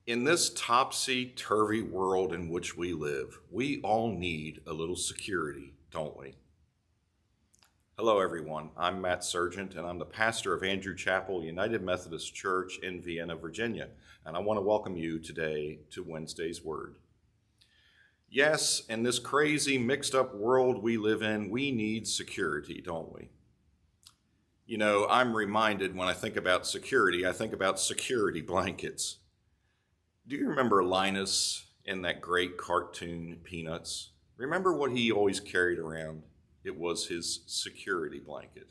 In this topsy-turvy world in which we live, we all need a little security, don't we? Hello, everyone. I'm Matt Sergent, and I'm the pastor of Chapel United Methodist Church in Vienna, Virginia, and I want to welcome you today to Wednesday's Word. Yes, in this crazy, mixed-up world we live in, we need security, don't we? You know, I'm reminded when I think about security, I think about security blankets. Do you remember Linus in that great cartoon, Peanuts? Remember what he always carried around? It was his security blanket.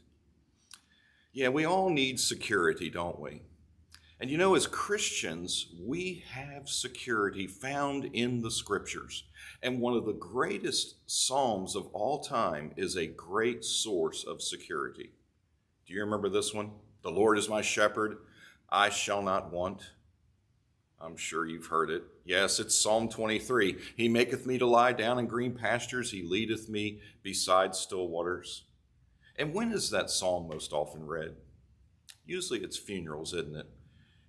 Yeah, we all need security, don't we? And you know, as Christians, we have security found in the Scriptures. And one of the greatest Psalms of all time is a great source of security. Do you remember this one? The Lord is my shepherd, I shall not want. I'm sure you've heard it. Yes, it's Psalm 23. He maketh me to lie down in green pastures. He leadeth me beside still waters. And when is that psalm most often read? Usually it's funerals, isn't it?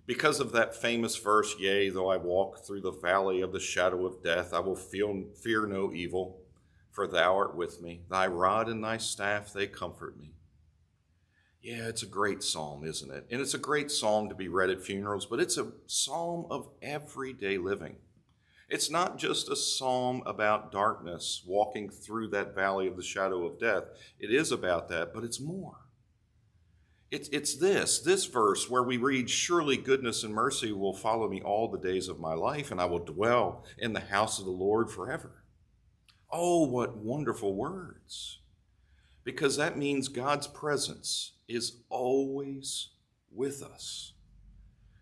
Because of that famous verse, yea, though I walk through the valley of the shadow of death, I will fear no evil, for thou art with me. Thy rod and thy staff, they comfort me. Yeah, it's a great psalm, isn't it? And it's a great psalm to be read at funerals, but it's a psalm of everyday living. It's not just a psalm about darkness, walking through that valley of the shadow of death. It is about that, but it's more. It's this verse where we read, surely goodness and mercy will follow me all the days of my life, and I will dwell in the house of the Lord forever. Oh, what wonderful words. Because that means God's presence is always with us.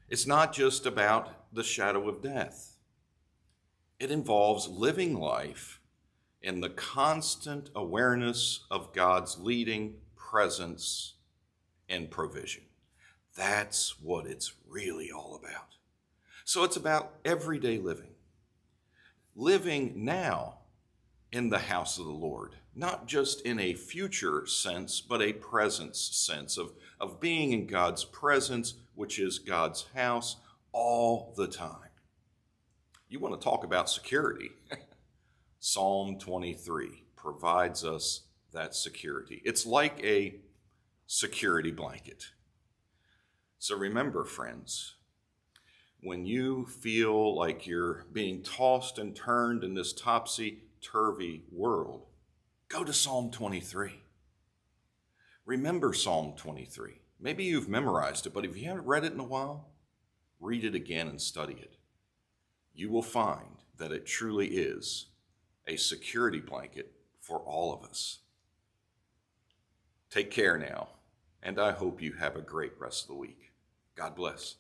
It's not just about the shadow of death. It involves living life in the constant awareness of God's leading presence and provision. That's what it's really all about. So it's about everyday living. Living now in the house of the Lord, not just in a future sense, but a presence sense of being in God's presence, which is God's house, all the time. You want to talk about security? Psalm 23 provides us that security. It's like a security blanket. So remember, friends, when you feel like you're being tossed and turned in this topsy-turvy world, go to Psalm 23. Remember Psalm 23. Maybe you've memorized it, but if you haven't read it in a while, read it again and study it. You will find that it truly is a security blanket for all of us. Take care now, and I hope you have a great rest of the week. God bless.